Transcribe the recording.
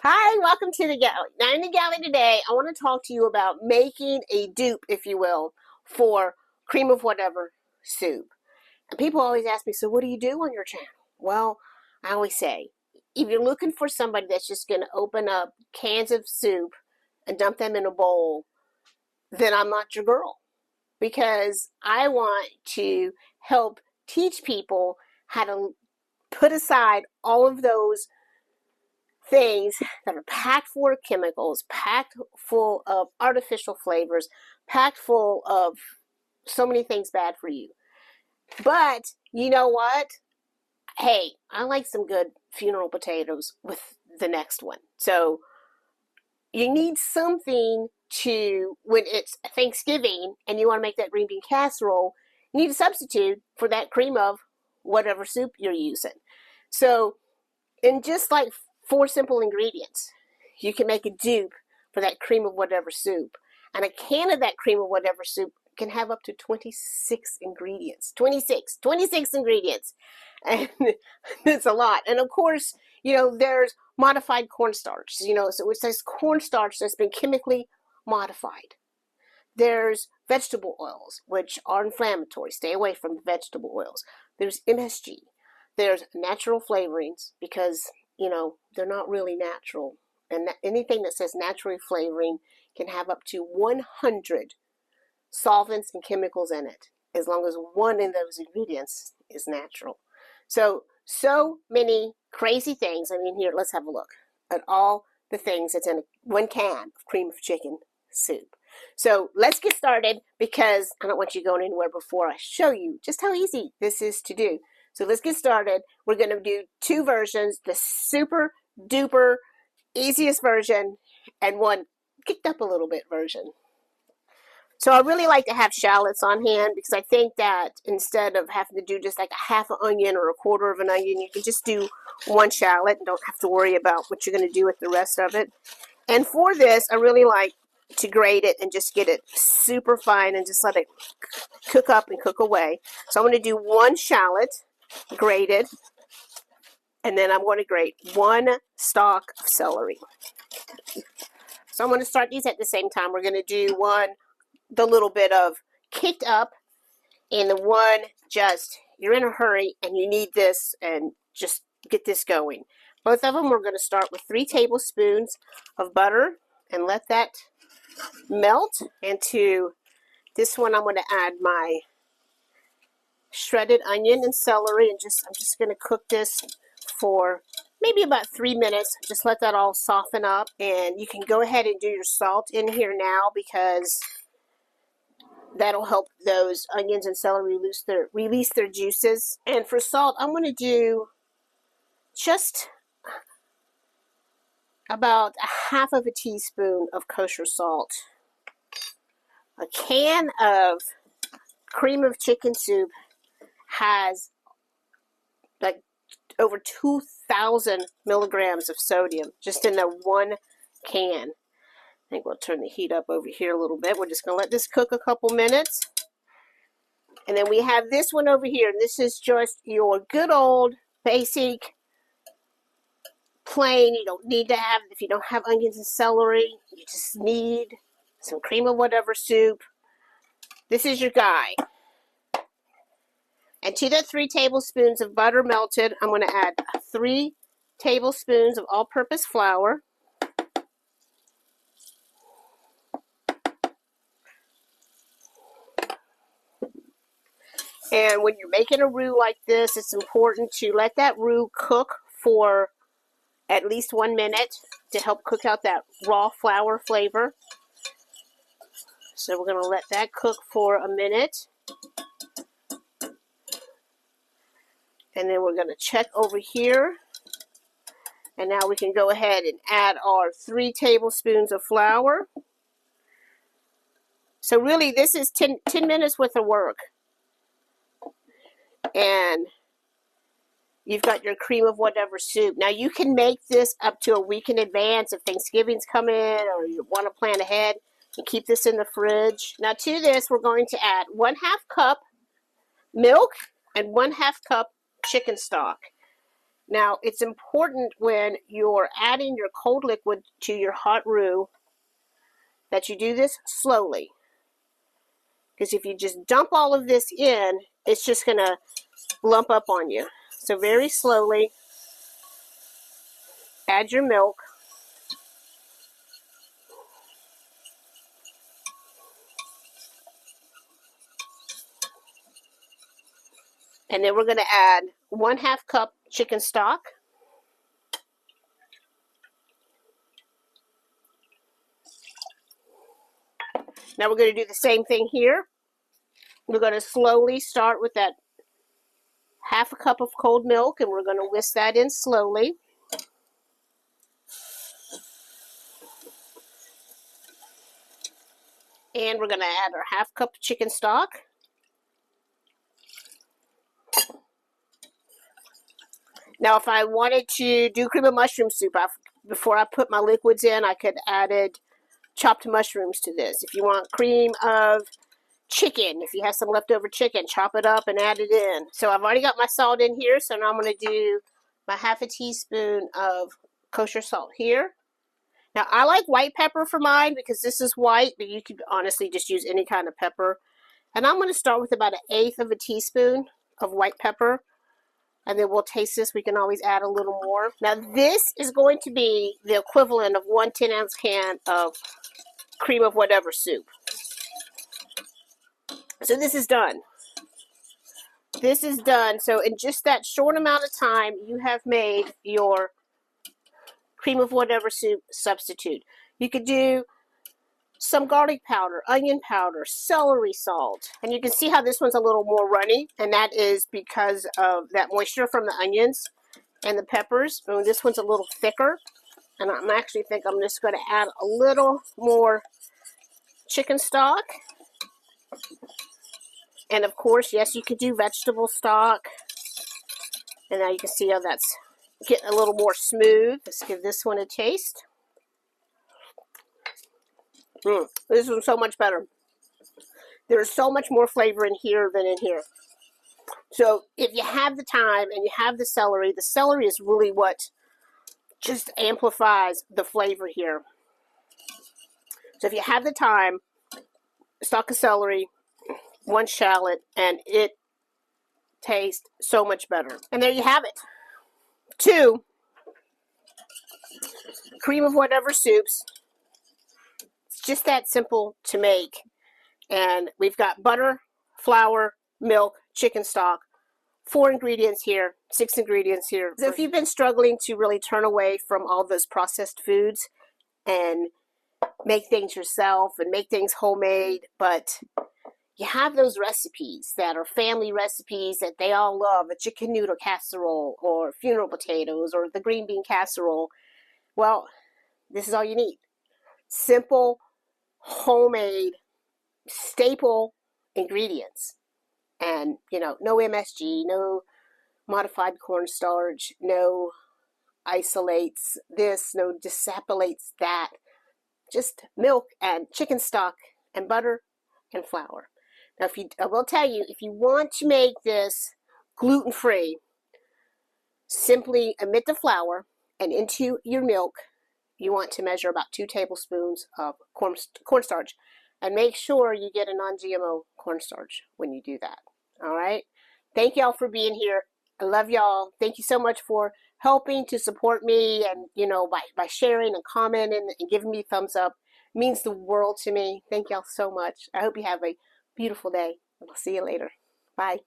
Hi, welcome to the galley. Now, in the galley today, I want to talk to you about making a dupe, if you will, for cream of whatever soup. And people always ask me, so what do you do on your channel? Well, I always say, if you're looking for somebody that's just going to open up cans of soup and dump them in a bowl, then I'm not your girl. Because I want to help teach people how to put aside all of those things that are packed full of chemicals, packed full of artificial flavors, packed full of so many things bad for you. But you know what? Hey, I like some good funeral potatoes with the next one. So you need something to, when it's Thanksgiving and you want to make that green bean casserole, you need a substitute for that cream of whatever soup you're using. So, in just like 4 simple ingredients, you can make a dupe for that cream of whatever soup. And a can of that cream of whatever soup can have up to 26 ingredients. 26 ingredients. And it's a lot. And of course, there's modified cornstarch, so it says cornstarch that's been chemically modified. There's vegetable oils, which are inflammatory. Stay away from the vegetable oils. There's MSG. There's natural flavorings because, they're not really natural. And anything that says naturally flavoring can have up to 100 solvents and chemicals in it, as long as one of those ingredients is natural. So many crazy things. I mean, here, let's have a look at all the things that's in one can of cream of chicken soup. So let's get started because I don't want you going anywhere before I show you just how easy this is to do. So let's get started. We're going to do 2 versions, the super duper easiest version and one kicked up a little bit version. So I really like to have shallots on hand because I think that instead of having to do just like a half an onion or a quarter of an onion, you can just do 1 shallot and don't have to worry about what you're going to do with the rest of it. And for this, I really like to grate it and just get it super fine and just let it cook up and cook away. So I'm going to do 1 shallot grated, and then I'm going to grate 1 stalk of celery. So I'm going to start these at the same time. We're going to do the little bit of kicked up, and the one just, you're in a hurry and you need this and just get this going. Both of them, we're going to start with 3 tablespoons of butter and let that melt. And to this one, I'm going to add my shredded onion and celery, and I'm just going to cook this for maybe about 3 minutes. Just let that all soften up, and you can go ahead and do your salt in here now because that'll help those onions and celery release their juices. And for salt, I'm going to do just about a half of a teaspoon of kosher salt. A can of cream of chicken soup has like over 2,000 milligrams of sodium just in the 1 can. I think we'll turn the heat up over here a little bit. We're just going to let this cook a couple minutes. And then we have this one over here. This is just your good old basic plain. You don't need to have, if you don't have onions and celery, you just need some cream of whatever soup. This is your guy. And to that 3 tablespoons of butter melted, I'm going to add 3 tablespoons of all-purpose flour. And when you're making a roux like this, it's important to let that roux cook for at least 1 minute to help cook out that raw flour flavor. So we're going to let that cook for a minute. And then we're going to check over here. And now we can go ahead and add our 3 tablespoons of flour. So really this is 10 minutes worth of work. And you've got your cream of whatever soup. Now you can make this up to a week in advance if Thanksgiving's coming or you want to plan ahead and keep this in the fridge. Now to this we're going to add 1/2 cup milk and 1/2 cup chicken stock. Now, it's important when you're adding your cold liquid to your hot roux that you do this slowly. Because if you just dump all of this in, it's just going to lump up on you. So very slowly, add your milk. And then we're going to add 1/2 cup chicken stock. Now we're going to do the same thing here. We're going to slowly start with that 1/2 cup of cold milk, and we're going to whisk that in slowly. And we're going to add our 1/2 cup of chicken stock. Now, if I wanted to do cream of mushroom soup, before I put my liquids in, I could added chopped mushrooms to this. If you want cream of chicken, if you have some leftover chicken, chop it up and add it in. So I've already got my salt in here, so now I'm going to do my 1/2 teaspoon of kosher salt here. Now, I like white pepper for mine because this is white, but you could honestly just use any kind of pepper. And I'm going to start with about 1/8 teaspoon of white pepper. And then we'll taste this. We can always add a little more. Now, this is going to be the equivalent of 1 10-ounce can of cream of whatever soup. So this is done. This is done. So in just that short amount of time, you have made your cream of whatever soup substitute. You could do some garlic powder, onion powder, celery salt. And you can see how this one's a little more runny, and that is because of that moisture from the onions and the peppers. And this one's a little thicker, and I actually think I'm just going to add a little more chicken stock. And of course, yes, you could do vegetable stock. And now you can see how that's getting a little more smooth. Let's give this one a taste. This one's so much better. There's so much more flavor in here than in here. So if you have the time and you have the celery is really what just amplifies the flavor here. So if you have the time, a stalk of celery, 1 shallot, and it tastes so much better. And there you have it. 2 cream of whatever soups. It's just that simple to make. And we've got butter, flour, milk, chicken stock, 4 ingredients here, 6 ingredients here. So if you've been struggling to really turn away from all those processed foods and make things yourself and make things homemade, but you have those recipes that are family recipes that they all love, a chicken noodle casserole or funeral potatoes or the green bean casserole, well, this is all you need. Simple, homemade, staple ingredients. And, no MSG, no modified cornstarch, no isolates this, no disappolates that. Just milk and chicken stock and butter and flour. Now, I will tell you, if you want to make this gluten-free, simply omit the flour, and into your milk, you want to measure about 2 tablespoons of cornstarch. And make sure you get a non-GMO cornstarch when you do that. All right? Thank y'all for being here. I love y'all. Thank you so much for helping to support me and, by sharing and commenting and giving me thumbs up. It means the world to me. Thank y'all so much. I hope you have a beautiful day. I'll see you later. Bye.